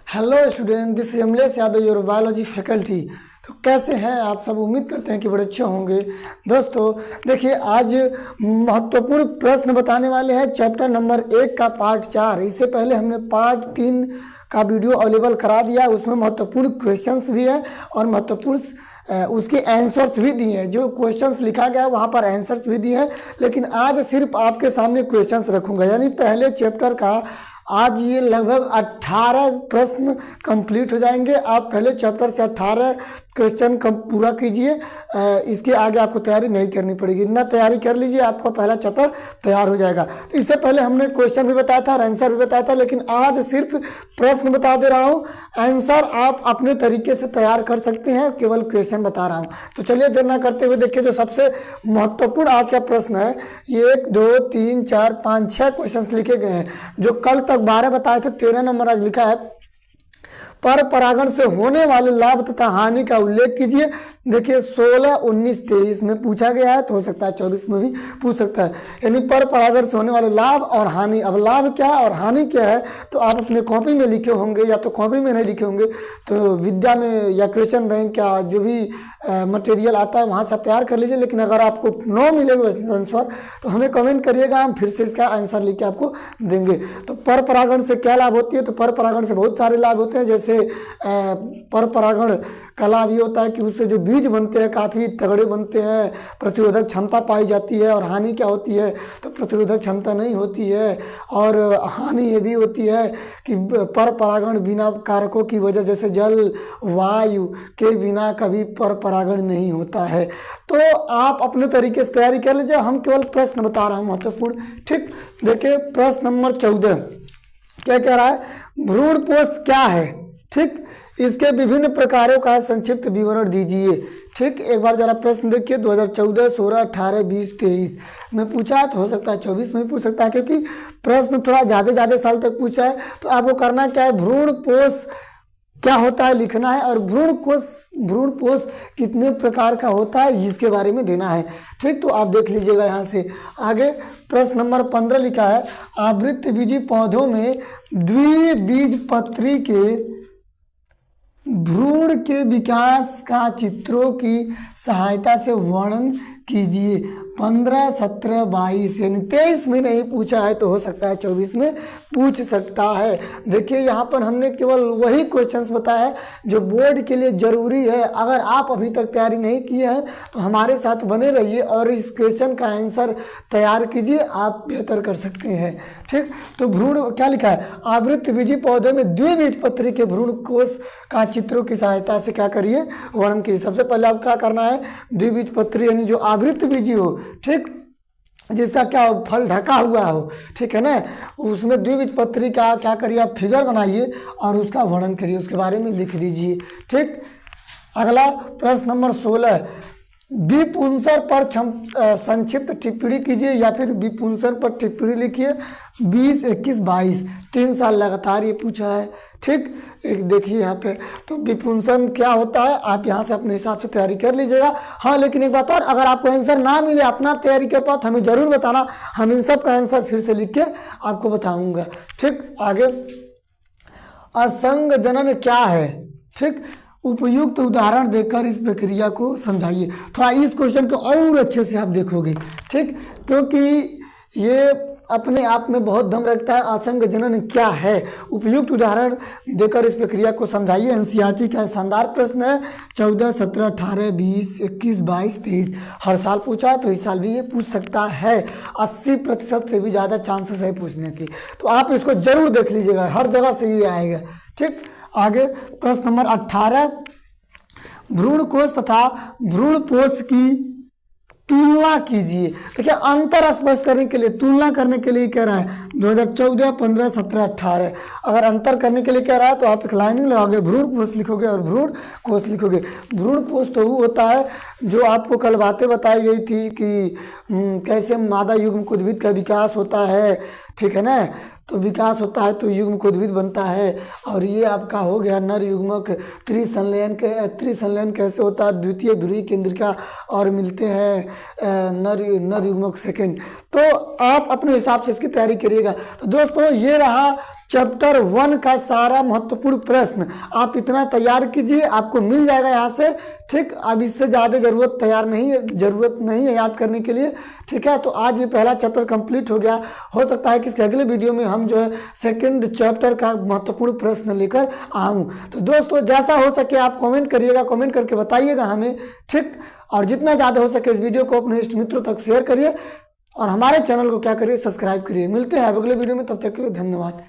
Hello student, this is Amlesh Yadav, your biology faculty. तो कैसे हैं आप सब? उम्मीद करते हैं कि बड़े अच्छे होंगे। दोस्तों देखिए, आज महत्वपूर्ण प्रश्न बताने वाले हैं चैप्टर नंबर 1 का पार्ट 4। इससे पहले हमने पार्ट 3 का वीडियो अवेलेबल करा दिया। उसमें महत्वपूर्ण क्वेश्चंस भी हैं और महत्वपूर्ण उसके आंसर्स भी दिए हैं। जो क्वेश्चंस लिखा गया है वहाँ पर आंसर्स भी दिए हैं, लेकिन आज सिर्फ आपके सामने क्वेश्चंस रखूँगा। यानी पहले चैप्टर का आज ये लगभग 18 प्रश्न कंप्लीट हो जाएंगे। आप पहले चैप्टर से 18 क्वेश्चन पूरा कीजिए। इसके आगे आपको तैयारी नहीं करनी पड़ेगी। इतना तैयारी कर लीजिए, आपका पहला चैप्टर तैयार हो जाएगा। तो इससे पहले हमने क्वेश्चन भी बताया था और आंसर भी बताया था, लेकिन आज सिर्फ प्रश्न बता दे रहा हूँ। आंसर आप अपने तरीके से तैयार कर सकते हैं, केवल क्वेश्चन बता रहा हूँ। तो चलिए देर ना करते हुए देखिए, जो सबसे महत्वपूर्ण आज का प्रश्न है, ये 1 2 3 4 5 6 क्वेश्चन लिखे गए हैं। जो कल तक 12 बताए थे, 13 नंबर आज लिखा है। पर परागण से होने वाले लाभ तथा हानि का उल्लेख कीजिए। देखिए 16, 19, 23 में पूछा गया है, तो हो सकता है 24 में भी पूछ सकता है। यानी पर परागण से होने वाले लाभ और हानि। अब लाभ क्या है और हानि क्या है तो आप अपने कॉपी में लिखे होंगे, या तो कॉपी में नहीं लिखे होंगे तो विद्या में या क्वेश्चन बैंक का जो भी मटेरियल आता है वहाँ से आप तैयार कर लीजिए। लेकिन अगर आपको न मिले आंसर तो हमें कमेंट करिएगा, हम फिर से इसका आंसर लिख के आपको देंगे। तो पर परागण से क्या लाभ होती है? तो पर परागण से बहुत सारे लाभ होते हैं। जैसे पर परागण का लाभ ये होता है कि उससे जो बीज बनते हैं काफ़ी तगड़े बनते हैं, प्रतिरोधक क्षमता पाई जाती है। और हानि क्या होती है? तो प्रतिरोधक क्षमता नहीं होती है। और हानि ये भी होती है कि पर परागण बिना कारकों की वजह, जैसे जल वायु के बिना कभी पर परागण नहीं होता है। तो आप अपने तरीके से तैयारी कर लीजिए, हम केवल प्रश्न बता रहा हूँ महत्वपूर्ण। ठीक, देखिए प्रश्न नंबर 14 क्या कह रहा है? भ्रूणपोष क्या है? ठीक, इसके विभिन्न प्रकारों का संक्षिप्त विवरण दीजिए। ठीक, एक बार जरा प्रश्न देखिए। 2014, 16, 18, 20, 23 में पूछा है, तो हो सकता है 24 में भी पूछ सकता है, क्योंकि प्रश्न थोड़ा ज़्यादा साल तक पूछा है। तो आपको करना क्या है, भ्रूणपोष क्या होता है लिखना है, और भ्रूणपोष कितने प्रकार का होता है इसके बारे में देना है। ठीक, तो आप देख लीजिएगा यहाँ से आगे। प्रश्न नंबर 15 लिखा है, आवृतबीजी पौधों में द्विबीजपत्री के भ्रूण के विकास का चित्रों की सहायता से वर्णन कीजिए। 15, 17, 22 यानी 23 में नहीं पूछा है, तो हो सकता है 24 में पूछ सकता है। देखिए यहाँ पर हमने केवल वही क्वेश्चंस बताया है जो बोर्ड के लिए ज़रूरी है। अगर आप अभी तक तैयारी नहीं किए हैं तो हमारे साथ बने रहिए और इस क्वेश्चन का आंसर तैयार कीजिए, आप बेहतर कर सकते हैं। ठीक, तो भ्रूण क्या लिखा है? आवृतबीजी पौधे में द्विबीजपत्री के भ्रूण कोष का चित्रों की सहायता से क्या करिए, वर्णन कीजिए। सबसे पहले आप क्या करना है, द्विबीजपत्री यानी जो आवृतबीजी हो, ठीक, जिसका क्या फल ढका हुआ हो, ठीक है ना, उसमें द्विबीजपत्री का क्या करिए, आप फिगर बनाइए और उसका वर्णन करिए, उसके बारे में लिख दीजिए। ठीक, अगला प्रश्न नंबर 16, विपुंसक पर संक्षिप्त टिप्पणी कीजिए, या फिर विपुंसक पर टिप्पणी लिखिए। 20, 21, 22 3 साल लगातार ये पूछा है। ठीक, एक देखिए यहाँ पे, तो विपुंसन क्या होता है आप यहाँ से अपने हिसाब से तैयारी कर लीजिएगा। हाँ, लेकिन एक बात और, अगर आपको आंसर ना मिले अपना तैयारी के बाद हमें ज़रूर बताना, हम इन सब का आंसर फिर से लिख के आपको बताऊँगा। ठीक, आगे असंग जनन क्या है? ठीक, उपयुक्त उदाहरण देकर इस प्रक्रिया को समझाइए। थोड़ा इस क्वेश्चन को और अच्छे से आप देखोगे। ठीक, क्योंकि ये अपने आप में बहुत दम रखता है। असंग जनन क्या है, उपयुक्त उदाहरण देकर इस प्रक्रिया को समझाइए। एनसीईआरटी का शानदार प्रश्न है। 14, 17, 18, 20, 21, 22, 23 हर साल पूछा है, तो इस साल भी ये पूछ सकता है। 80% से भी ज़्यादा चांसेस है पूछने की, तो आप इसको जरूर देख लीजिएगा, हर जगह से ये आएगा। ठीक, आगे प्रश्न नंबर 18, भ्रूणकोष तथा भ्रूणपोष की तुलना कीजिए। देखिए अंतर स्पष्ट करने के लिए, तुलना करने के लिए कह रहा है 2014, 15, 17, 18। अगर अंतर करने के लिए कह रहा है तो आप एक लाइनिंग लगाओगे, भ्रूणकोष लिखोगे और भ्रूणकोष लिखोगे। भ्रूणकोष तो वो होता है जो आपको कल बातें बताई गई थी कि कैसे मादा युग्मक उद्भिद का विकास होता है, ठीक है ना, तो विकास होता है तो युग्मक उद्भिद बनता है। और ये आपका हो गया नर युग्मक। त्रिसंलयन कैसे होता है? द्वितीय ध्रुवीय केंद्रिका और मिलते हैं नर युग्मक सेकेंड। तो आप अपने हिसाब से इसकी तैयारी करिएगा। तो दोस्तों ये रहा चैप्टर 1 का सारा महत्वपूर्ण प्रश्न आप इतना तैयार कीजिए, आपको मिल जाएगा यहाँ से। ठीक, अब इससे ज़्यादा ज़रूरत नहीं है याद करने के लिए। ठीक है, तो आज ये पहला चैप्टर कंप्लीट हो गया। हो सकता है कि इसके अगले वीडियो में हम जो है सेकंड चैप्टर का महत्वपूर्ण प्रश्न लेकर आऊँ। तो दोस्तों जैसा हो सके आप कमेंट करिएगा, कमेंट करके बताइएगा हमें। ठीक, और जितना ज़्यादा हो सके इस वीडियो को अपने इष्ट मित्रों तक शेयर करिए और हमारे चैनल को क्या करिए, सब्सक्राइब करिए। मिलते हैं अगले वीडियो में, तब तक के लिए धन्यवाद।